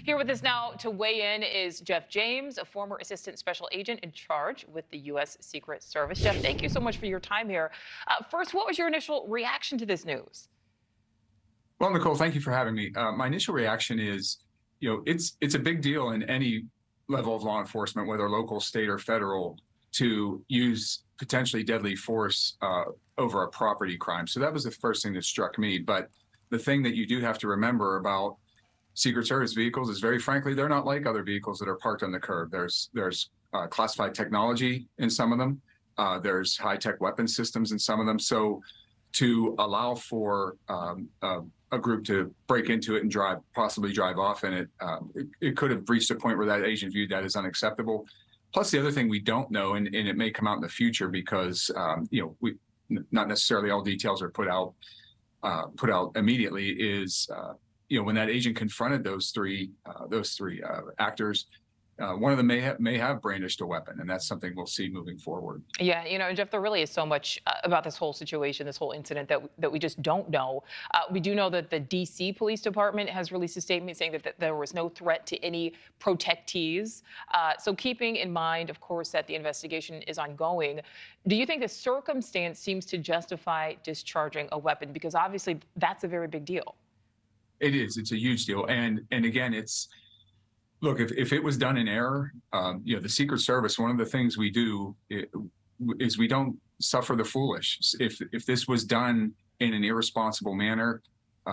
Here with us now to weigh in is Jeff James, a former assistant special agent in charge with the U.S. Secret Service. Jeff, thank you so much for your time here. First, what was your initial reaction to this news? Well, Nichole, thank you for having me. My initial reaction is, it's a big deal in any level of law enforcement, whether local, state, or federal, to use potentially deadly force over a property crime. So that was the first thing that struck me. But the thing that you do have to remember about Secret Service vehicles is, very frankly, they're not like other vehicles that are parked on the curb. There's classified technology in some of them. There's high-tech weapon systems in some of them. So to allow for a group to break into it and possibly drive off in it, it could have reached a point where that agent viewed that as unacceptable. Plus, the other thing we don't know, and it may come out in the future because not necessarily all details are put out immediately, is when that agent confronted those three actors, one of them may have brandished a weapon, and that's something we'll see moving forward. Yeah, Jeff, there really is so much about this whole situation, this whole incident that we just don't know. We do know that the D.C. Police Department has released a statement saying that there was no threat to any protectees. So keeping in mind, of course, that the investigation is ongoing, do you think the circumstance seems to justify discharging a weapon? Because obviously that's a very big deal. It is. It's a huge deal. And again, look, if it was done in error, the Secret Service, one of the things we do is we don't suffer the foolish. If this was done in an irresponsible manner,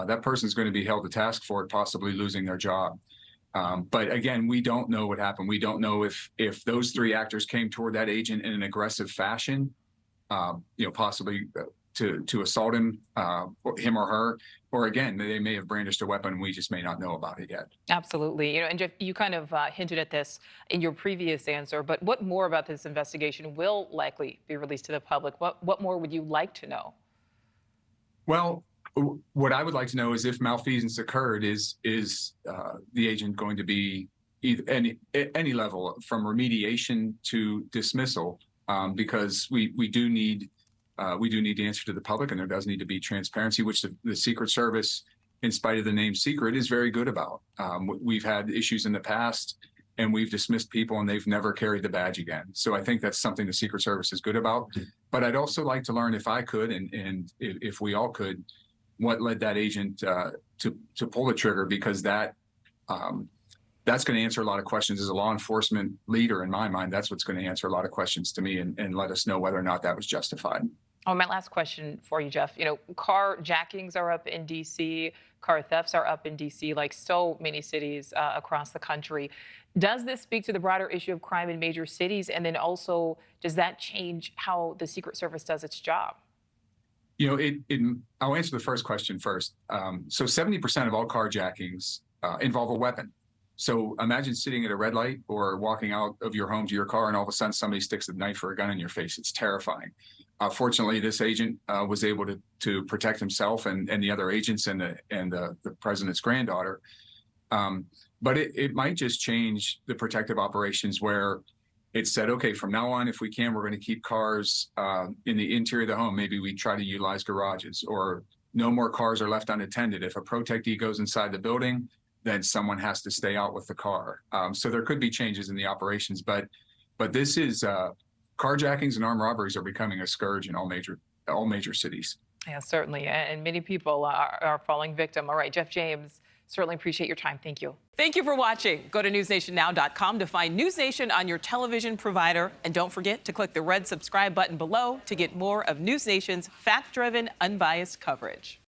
that person's going to be held to task for it, possibly losing their job. But again, we don't know what happened. We don't know if those three actors came toward that agent in an aggressive fashion, possibly to assault him or her, or again, they may have brandished a weapon and we just may not know about it yet. Absolutely. And Jeff, you kind of hinted at this in your previous answer, but what more about this investigation will likely be released to the public? What more would you like to know? Well, what I would like to know is, if malfeasance occurred, is the agent going to be any level from remediation to dismissal? Because we do need the answer to the public, and there does need to be transparency, which the Secret Service, in spite of the name secret, is very good about. We've had issues in the past, and we've dismissed people, and they've never carried the badge again. So I think that's something the Secret Service is good about. But I'd also like to learn, if I could, and if we all could, what led that agent to pull the trigger, because that's going to answer a lot of questions. As a law enforcement leader, in my mind, that's what's going to answer a lot of questions to me and let us know whether or not that was justified. Oh, my last question for you, Jeff. Car jackings are up in D.C., car thefts are up in D.C., like so many cities across the country. Does this speak to the broader issue of crime in major cities? And then also, does that change how the Secret Service does its job? I'll answer the first question first. So 70% of all carjackings involve a weapon. So imagine sitting at a red light or walking out of your home to your car, and all of a sudden somebody sticks a knife or a gun in your face. It's terrifying. Fortunately, this agent was able to protect himself and the other agents and the president's granddaughter. But it might just change the protective operations, where it said, okay, from now on, if we can, we're going to keep cars in the interior of the home. Maybe we try to utilize garages, or no more cars are left unattended. If a protectee goes inside the building, then someone has to stay out with the car. So there could be changes in the operations, but this is carjackings and armed robberies are becoming a scourge in all major cities. Yeah, certainly, and many people are falling victim. All right, Jeff James, certainly appreciate your time. Thank you. Thank you for watching. Go to newsnationnow.com to find News Nation on your television provider, and don't forget to click the red subscribe button below to get more of News Nation's fact-driven, unbiased coverage.